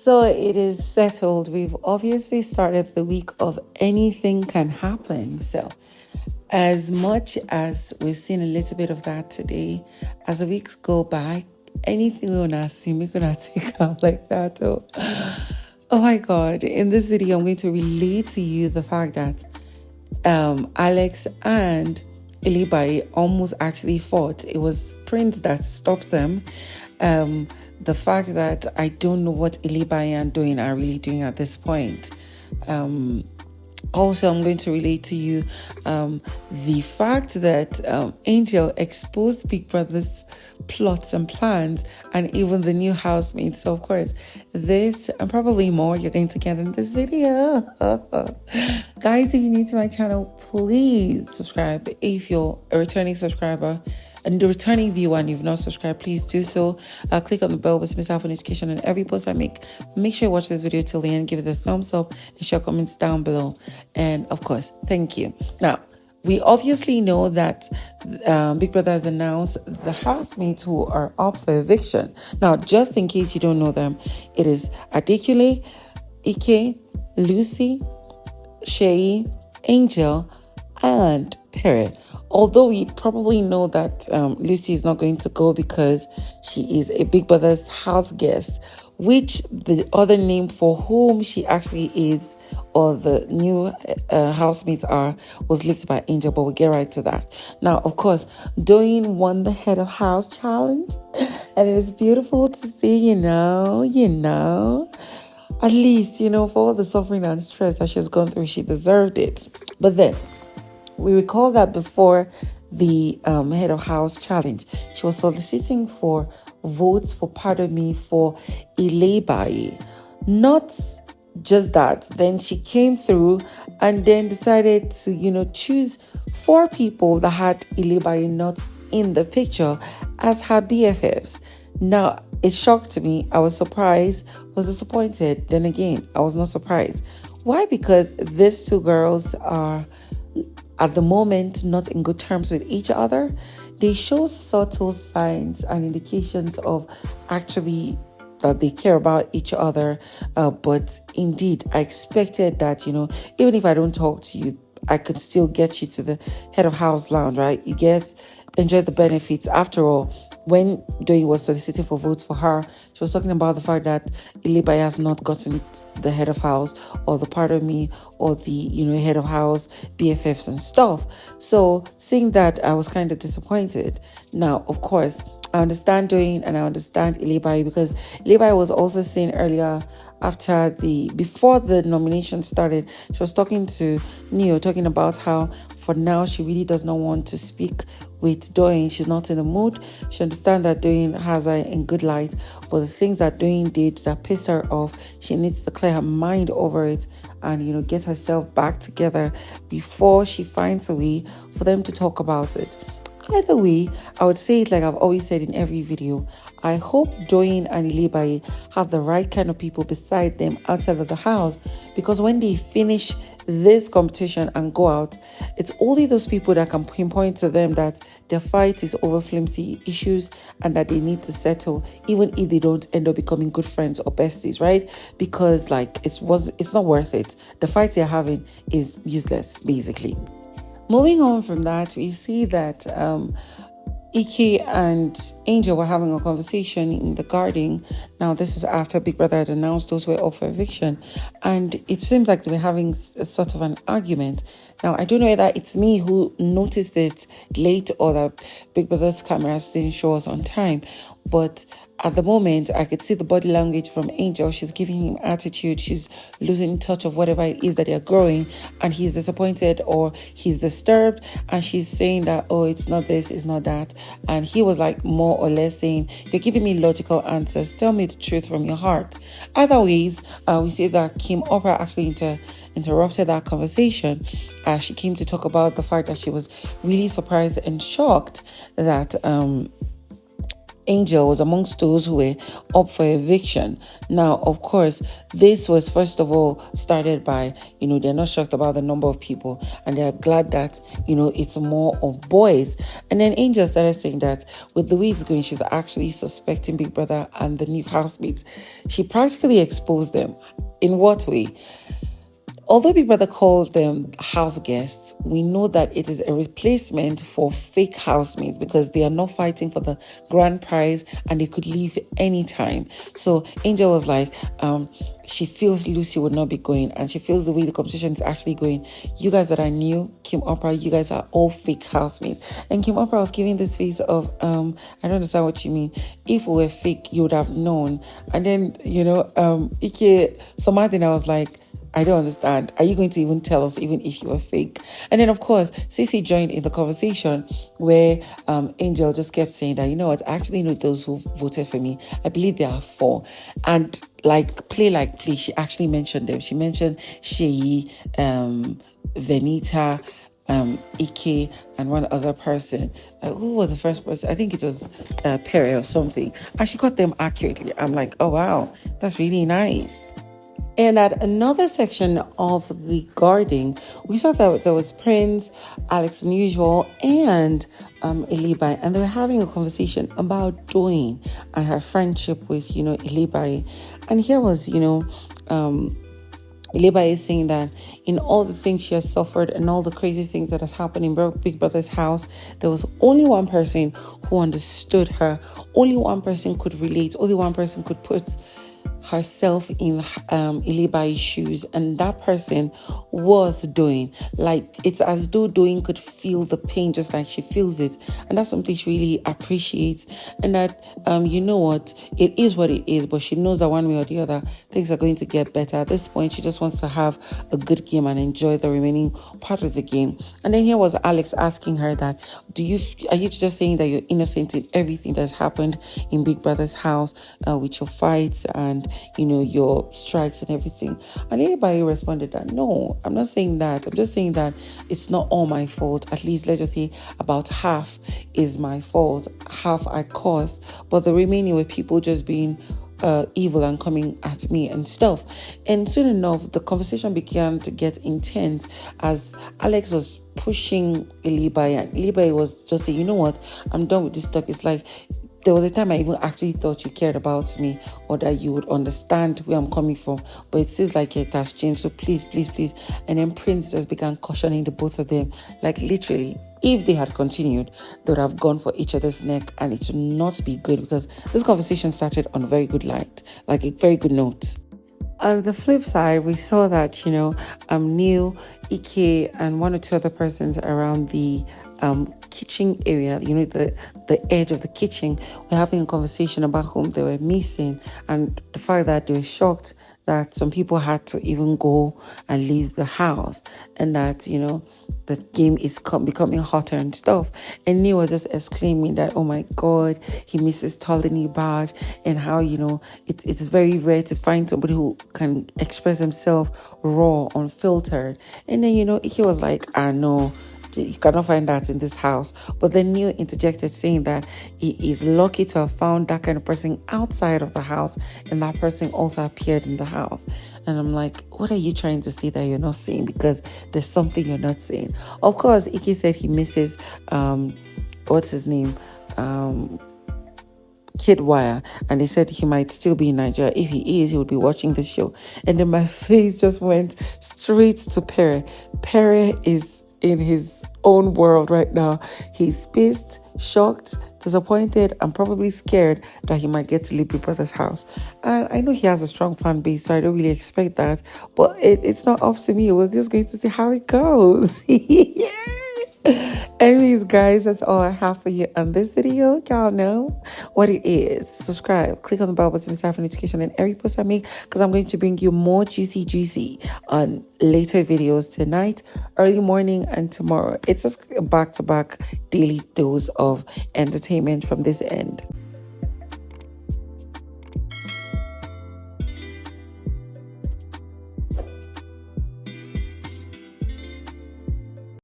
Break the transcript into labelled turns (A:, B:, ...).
A: So it is settled. We've obviously started the week of anything can happen. So as much as we've seen a little bit of that today, as the weeks go by, anything we're gonna see, we're gonna take out like that. Oh my God. In this video, I'm going to relate to you the fact that Alex and Ilebaye almost actually fought. It was Prince that stopped them. The fact that I don't know what Ilebaye are really doing at this point. Also, I'm going to relate to you the fact that Angel exposed Big Brother's plots and plans and even the new housemates. So, of course, this and probably more you're going to get in this video. Guys, if you're new to my channel, please subscribe. If you're a returning subscriber and the returning viewer and you've not subscribed, please do so. Click on the bell button to miss out on notification on every post I make. Make sure you watch this video till the end, give it a thumbs up and share comments down below. And of course, thank you. Now, we obviously know that Big Brother has announced the housemates who are up for eviction. Now, just in case you don't know them, it is Adekunle, Ike, Lucy, Sheyi, Angel, and Pere. Although we probably know that Lucy is not going to go because she is a Big Brother's house guest, which the other name for whom she actually is or the new housemates are was leaked by Angel, but we'll get right to that. Now, of course, Doyin won the head of house challenge, and it is beautiful to see, you know, at least, for all the suffering and stress that she's gone through, she deserved it. But then, we recall that before the head of house challenge, she was soliciting for votes for Ilebaye. Not just that. Then she came through and then decided to, choose 4 people that had Ilebaye not in the picture as her BFFs. Now, it shocked me. I was surprised, was disappointed. Then again, I was not surprised. Why? Because these 2 girls are at the moment not in good terms with each other. They show subtle signs and indications of actually that they care about each other. But indeed, I expected that, even if I don't talk to you, I could still get you to the head of house lounge, right? You enjoy the benefits. After all, when Doyin was soliciting for votes for her, she was talking about the fact that Ilebaye has not gotten the head of house or the part of me or the, head of house, BFFs and stuff. So seeing that, I was kind of disappointed. Now, of course, I understand Doyin and I understand Ilebaye because Ilebaye was also saying earlier before the nomination started, she was talking to Neo, talking about how for now she really does not want to speak with Doyin. She's not in the mood. She understands that Doyin has her in good light, but the things that Doyin did that pissed her off, she needs to clear her mind over it and get herself back together before she finds a way for them to talk about it. Either way, I would say it like I've always said in every video. I hope Doyin and Ilebaye have the right kind of people beside them outside of the house, because when they finish this competition and go out, it's only those people that can pinpoint to them that their fight is over flimsy issues and that they need to settle, even if they don't end up becoming good friends or besties, right? Because it's not worth it. The fight they're having is useless, basically. Moving on from that, we see that Ike and Angel were having a conversation in the garden. Now, this is after Big Brother had announced those were up for eviction. And it seems like they were having a sort of an argument. Now, I don't know whether it's me who noticed it late or that Big Brother's cameras didn't show us on time. But at the moment, I could see the body language from Angel. She's giving him attitude. She's losing touch of whatever it is that they're growing. And he's disappointed or he's disturbed. And she's saying that, oh, it's not this, it's not that. And he was like more or less saying, you're giving me logical answers. Tell me the truth from your heart. Other ways, we see that Kim Oprah actually interrupted that conversation as she came to talk about the fact that she was really surprised and shocked that Angel was amongst those who were up for eviction. Now, of course, this was first of all started by, they're not shocked about the number of people and they're glad that, it's more of boys. And then Angel started saying that with the way it's going, she's actually suspecting Big Brother and the new housemates. She practically exposed them. In what way? Although Big Brother called them house guests, we know that it is a replacement for fake housemates because they are not fighting for the grand prize and they could leave anytime. So Angel was like, she feels Lucy would not be going and she feels the way the competition is actually going. You guys that are new, Kim Oprah, you guys are all fake housemates. And Kim Oprah was giving this face of, I don't understand what you mean. If we were fake, you would have known. And then, Ike, something I was like, I don't understand. Are you going to even tell us even if you are fake? And then, of course, CeeC joined in the conversation where Angel just kept saying that, I actually know those who voted for me. I believe there are 4. And like play, she actually mentioned them. She mentioned Sheyi, Venita, Ike, and one other person. Who was the first person? I think it was Pere or something. And she got them accurately. I'm like, oh, wow, that's really nice. And at another section of the guarding, we saw that there was Prince, Alex Unusual, and Ilebaye, and they were having a conversation about Doing and her friendship with, Ilebaye. And here was, Ilebaye is saying that in all the things she has suffered and all the crazy things that has happened in Big Brother's house, there was only one person who understood her. Only one person could relate. Only one person could put herself in Ilebaye's shoes, and that person was Doing. Like, it's as though Doing could feel the pain just like she feels it, and that's something she really appreciates. And that it is what it is, but she knows that one way or the other things are going to get better. At this point, she just wants to have a good game and enjoy the remaining part of the game. And then here was Alex asking her that, are you just saying that you're innocent in everything that's happened in Big Brother's house with your fights and your strikes and everything? And anybody responded that, no, I'm not saying that. I'm just saying that it's not all my fault. At least let's just say about half is my fault, half I caused, but the remaining were people just being evil and coming at me and stuff. And soon enough, the conversation began to get intense as Alex was pushing Ilebaye, and Ilebaye was just saying, you know what, I'm done with this talk. It's like, there was a time I even actually thought you cared about me or that you would understand where I'm coming from. But it seems like it has changed. So please, please, please. And then Prince just began cautioning the both of them. Like, literally, if they had continued, they would have gone for each other's neck, and it would not be good because this conversation started on a very good light, like a very good note. On the flip side, we saw that, Neil, Ike, and one or two other persons around the kitchen area, the edge of the kitchen, were having a conversation about whom they were missing, and the fact that they were shocked that some people had to even go and leave the house, and that the game is becoming hotter and stuff. And Neil was just exclaiming that, oh my God, he misses Tolini Baj, and how it's very rare to find somebody who can express himself raw, unfiltered. And then he was like, no, you cannot find that in this house. But then Neil interjected saying that he is lucky to have found that kind of person outside of the house, and that person also appeared in the house. And I'm like, what are you trying to say that you're not seeing? Because there's something you're not seeing. Of course, Ike said he misses what's his name? Kid Wire, and they said he might still be in Nigeria. If he is, he would be watching this show. And then my face just went straight to Pere. Pere is in his own world right now. He's pissed, shocked, disappointed, and probably scared that he might get to leave Big Brother's house. And I know he has a strong fan base, so I don't really expect that. But it's not up to me. We're just going to see how it goes. Anyways, guys, that's all I have for you on this video. Y'all know what it is. Subscribe, click on the bell button for notification and every post I make, because I'm going to bring you more juicy on later videos tonight, early morning, and tomorrow. It's just a back-to-back daily dose of entertainment from this end.